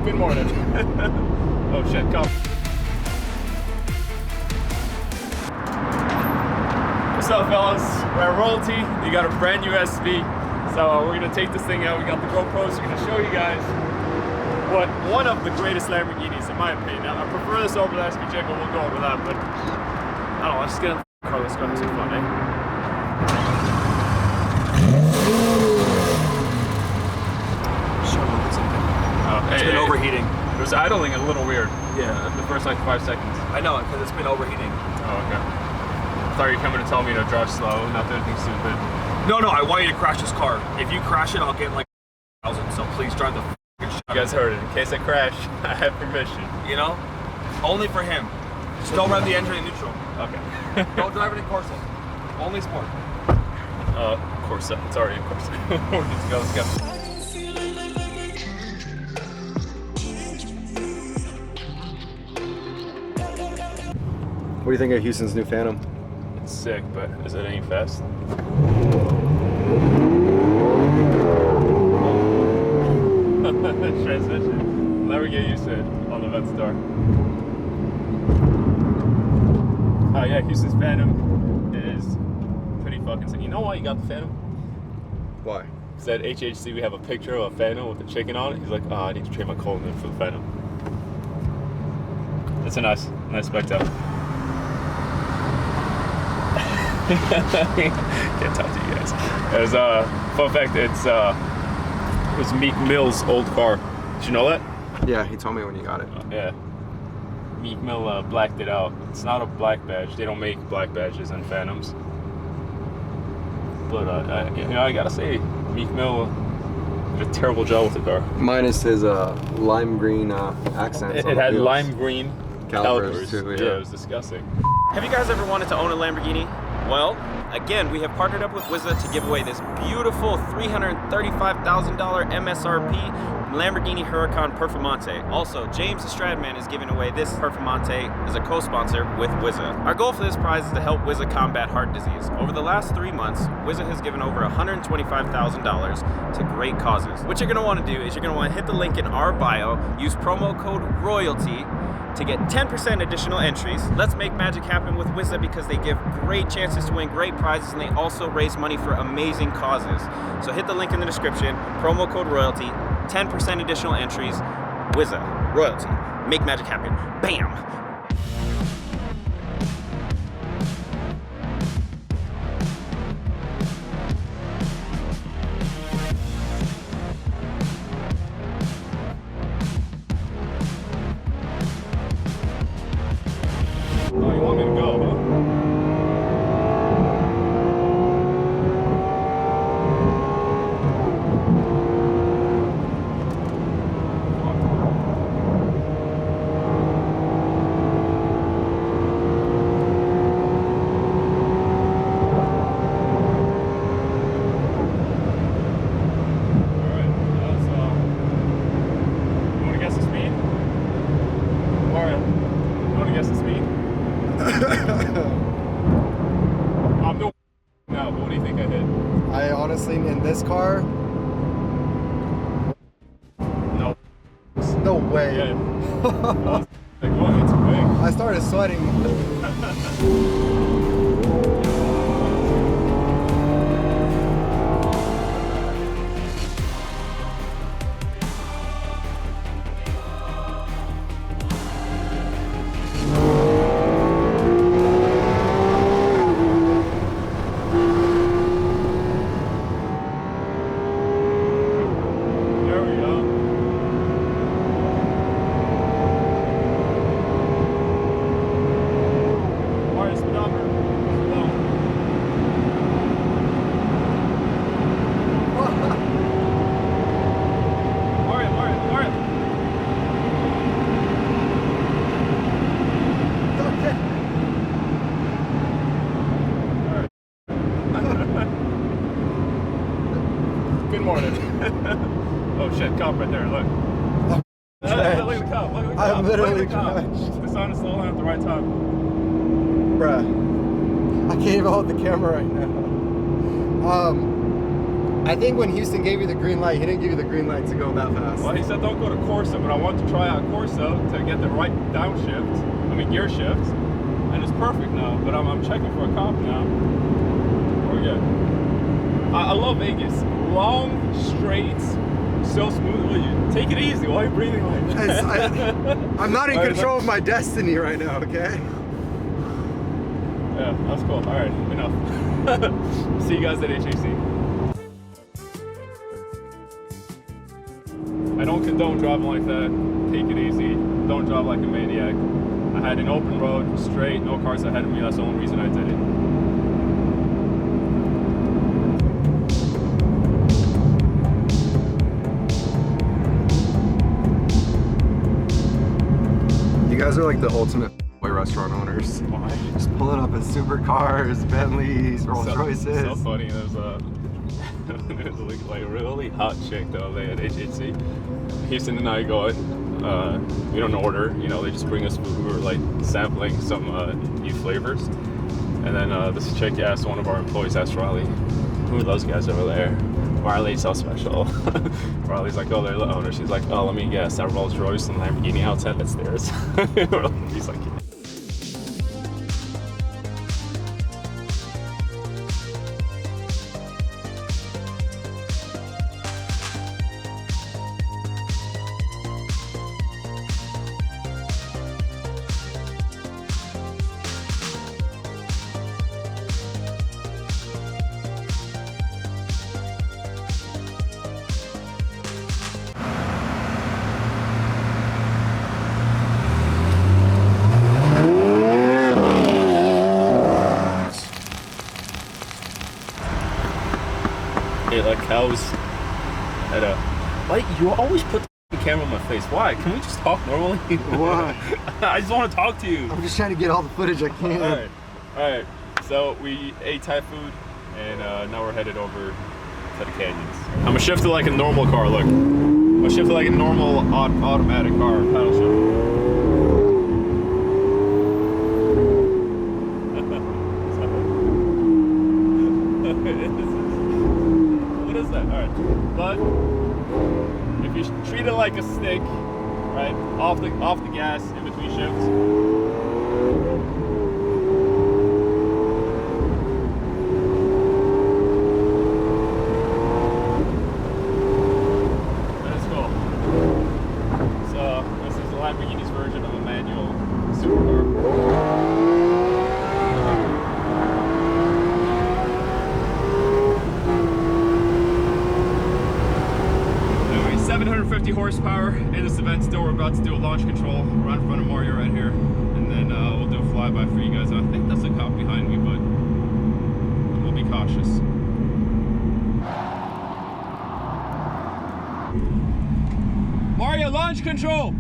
Good morning. Oh shit, come. What's up, fellas? We're at Royalty. You got a brand new SV. So we're gonna take this thing out. We got the GoPros. We're gonna show you guys what one of the greatest Lamborghinis, in my opinion. Now, I prefer this over the SVJ, but we'll go over that. But I don't know. Let's get in the car. Let's go have some fun, eh? It's been overheating. It was idling a little weird. Yeah. The first like 5 seconds. I know, because it's been overheating. Oh, okay. I thought you were coming to tell me to drive slow, not do anything stupid. No, I want you to crash this car. If you crash it, I'll get like 1,000. So please drive the f***ing shit. You guys heard it. In case I crash, I have permission. You know? Only for him. Just don't run the engine in neutral. Okay. Don't drive it in Corsa. Only sport. Corsa. It's already in Corsa. We're good to go. Let's go. What do you think of Houston's new Phantom? It's sick, but is it any fast? Transmission. Never get used to it on the Aventador. Oh yeah, Houston's Phantom is pretty fucking sick. You know why you got the Phantom? Why? Said HHC, we have a picture of a Phantom with a chicken on it. He's like, oh, I need to trade my Coleman for the Phantom. It's a nice spec out. Can't talk to you guys. As fun fact, it was Meek Mill's old car. Did you know that? Yeah, he told me when you got it. Yeah. Meek Mill blacked it out. It's not a black badge. They don't make black badges on Phantoms. But you know, I gotta say, Meek Mill did a terrible job with the car. Minus his lime green accents. It had lime green calipers too. Yeah, it was disgusting. Have you guys ever wanted to own a Lamborghini? Well, again, we have partnered up with Wizza to give away this beautiful $335,000 MSRP Lamborghini Huracan Performante. Also, James the Stradman is giving away this Performante as a co-sponsor with Wizza. Our goal for this prize is to help Wizza combat heart disease. Over the last 3 months, Wizza has given over $125,000 to great causes. What you're going to want to do is you're going to want to hit the link in our bio, use promo code ROYALTY to get 10% additional entries. Let's make magic happen with Wizza because they give great chances to win great prizes and they also raise money for amazing causes. So hit the link in the description, promo code ROYALTY, 10% additional entries, Wizza, Royalty, make magic happen, bam! Oh, you want me to go, huh? I'm doing now, but what do you think I hit? I honestly, in this car, No. no way. Yeah. Like, what? It's big. I started sweating. Good morning. Oh shit, cop right there, look. Look at the cop, look at the cop. I'm literally look at the cop. drenched. The sun is slow down at the right time. Bruh. I can't even hold the camera right now. I think when Houston gave you the green light, he didn't give you the green light to go that fast. Well, he said don't go to Corsa, but I want to try out Corsa to get the right downshift, I mean gear shift, and it's perfect now, but I'm checking for a comp now. We're good. I love Vegas. Long, straight, so smooth. Well, you take it easy. Why are you breathing like that? I'm not in control of my destiny right now, okay? Yeah, that's cool. All right, enough. See you guys at HAC. I don't condone driving like that. Take it easy. Don't drive like a maniac. I had an open road, straight, no cars ahead of me. That's the only reason I did it. You guys are like the ultimate restaurant owners. Why? Just pull it up in supercars, Bentleys, Rolls Royces. So funny. There's a like a really hot chick the other day at HHC. Houston and I go in, we don't order, you know, they just bring us food. We were like sampling some new flavors. And then this chick asked one of our employees, asked Riley, who are those guys over there? Why are they so special? Riley's like, oh, they're the owner. She's like, oh, let me guess, that Rolls Royce and Lamborghini outside, that's theirs. He's like, yeah. Like cows at a... Like, you always put the camera on my face. Why? Can we just talk normally? Why? I just want to talk to you. I'm just trying to get all the footage I can. Alright. So we ate Thai food and now we're headed over to the canyons. I'm gonna shift to like a normal car, look. I'm gonna shift to like a normal automatic car, paddle shift. But if you treat it like a stick, right, off the gas in between shifts. That's cool. So this is Lamborghini's version of a manual supercar. 750 horsepower in this Aventador. We're about to do a launch control right in front of Mario right here, and then we'll do a flyby for you guys. I think that's a cop behind me, but we'll be cautious. Mario, launch control!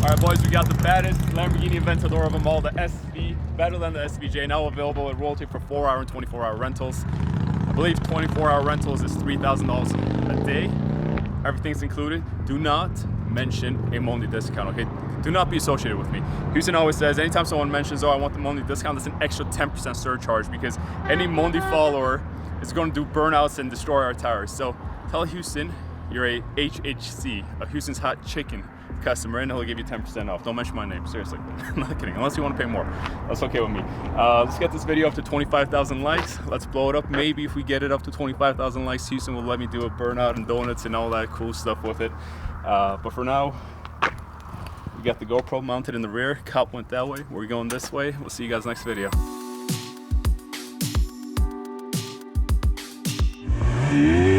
Alright boys, we got the baddest Lamborghini Aventador of them all, the SV, better than the SVJ, now available at Royalty for 4-hour and 24-hour rentals. I believe 24-hour rentals is $3,000 a day. Everything's included. Do not mention a Mondi discount, okay? Do not be associated with me. Houston always says, anytime someone mentions, oh, I want the Mondi discount, there's an extra 10% surcharge because any Mondi follower is going to do burnouts and destroy our tires. So tell Houston you're a HHC, a Houston's Hot Chicken customer, and he'll give you 10% off. Don't mention my name, seriously. I'm not kidding, unless you want to pay more. That's okay with me. Let's get this video up to 25,000 likes. Let's blow it up. Maybe if we get it up to 25,000 likes, Houston will let me do a burnout and donuts and all that cool stuff with it. But for now, we got the GoPro mounted in the rear. Cop went that way. We're going this way. We'll see you guys next video. Bye.